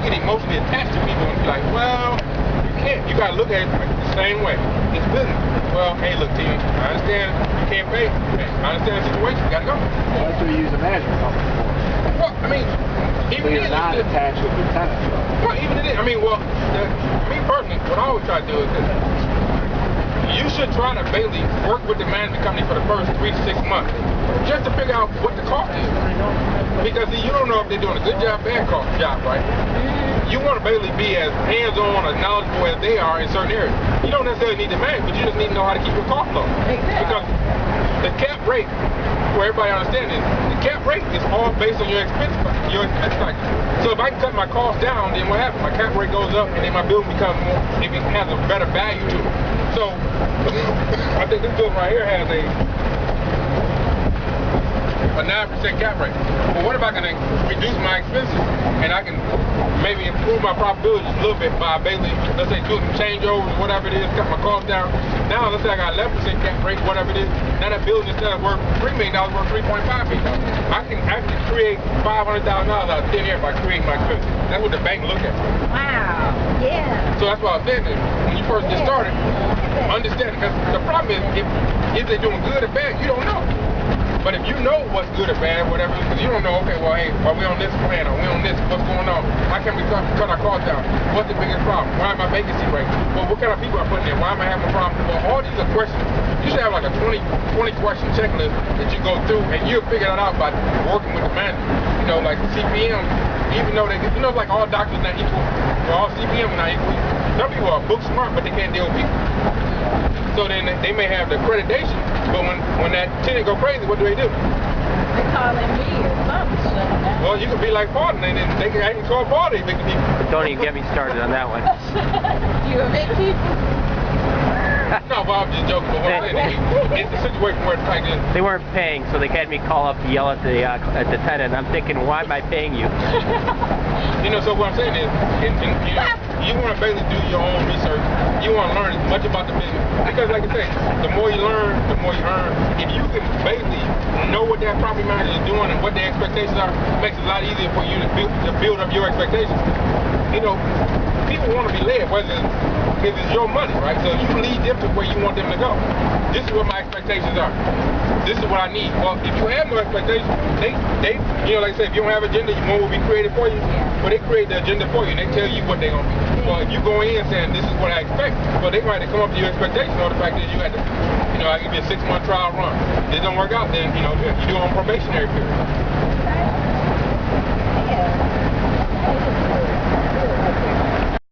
get emotionally attached to people and be like, well, you can't. You got to look at it the same way. It's business. Well, hey, look, team, I understand you can't pay. Hey, I understand the situation. You got to go. Well, that's what you use a management company for. Well, I mean, even so you're not attached with the tenant. Well, even it is. I mean, well, me personally, what I always try to do is this. You should try to basically work with the management company for the first 3 to 6 months just to figure out what the cost is. Because you don't know if they're doing a good job, bad job, right? You want to basically be as hands-on or knowledgeable as they are in certain areas. You don't necessarily need to manage, but you just need to know how to keep your costs low. Because the cap rate, for everybody to understand this, the cap rate is all based on your expense factor. So if I can cut my costs down, then what happens? My cap rate goes up, and then my building becomes more, it has a better value to it. So I think this building right here has a 9% cap rate. Well, what if I can reduce my expenses and I can maybe improve my profitability a little bit by basically, let's say, doing some changeovers, whatever it is, cut my costs down. Now, let's say I got 11% cap rate, whatever it is. Now that building, instead of worth $3 million, worth $3.5 million. I can actually create $500,000 out of thin air by creating my expenses. That's what the bank look at. Wow. Yeah. So that's why I was saying that when you first get started, understand, because the problem is, if they're doing good or bad, you don't know. But if you know what's good or bad, whatever, because you don't know, okay, well, hey, are we on this plan? Are we on this? What's going on? How can we cut our costs down? What's the biggest problem? Why am I vacancy rate? Well, what kind of people I putting in? Why am I having a problem? Well, all these are questions. You should have like a 20 question checklist that you go through, and you'll figure that out by working with the manager. You know, like CPM, even though they, you know, like all doctors not equal, or all CPM are not equal. Some people are book smart, but they can't deal with people. So then they may have the accreditation, but when that tenant go crazy, what do? They calling me or something. Well, you could be like Barton, and then they can actually call Barton. But don't even get me started on that one. You evict people? No, well, I'm just joking. But what I'm saying, it's a situation where it's like this. They weren't paying, so they had me call up to yell at the tenant. I'm thinking, why am I paying you? You know, so what I'm saying is, you want to basically do your own research. You want to learn as much about the business. Because like I say, the more you learn, the more you earn. If you can basically know what that property manager is doing and what their expectations are, it makes it a lot easier for you to build up your expectations. You know, people want to be led, whether it's your money, right? So you lead them to where you want them to go. This is what my expectations are. This is what I need. Well, if you have no expectations, they you know, like I said, if you don't have an agenda, one will be created for you. But they create the agenda for you, and they tell you what they're going to be. Well, if you go in saying, this is what I expect, well, they might have to come up to your expectation, or the fact that you had to, you know, I give you a 6-month trial run. If it don't work out, then, you know, you do it on probationary period.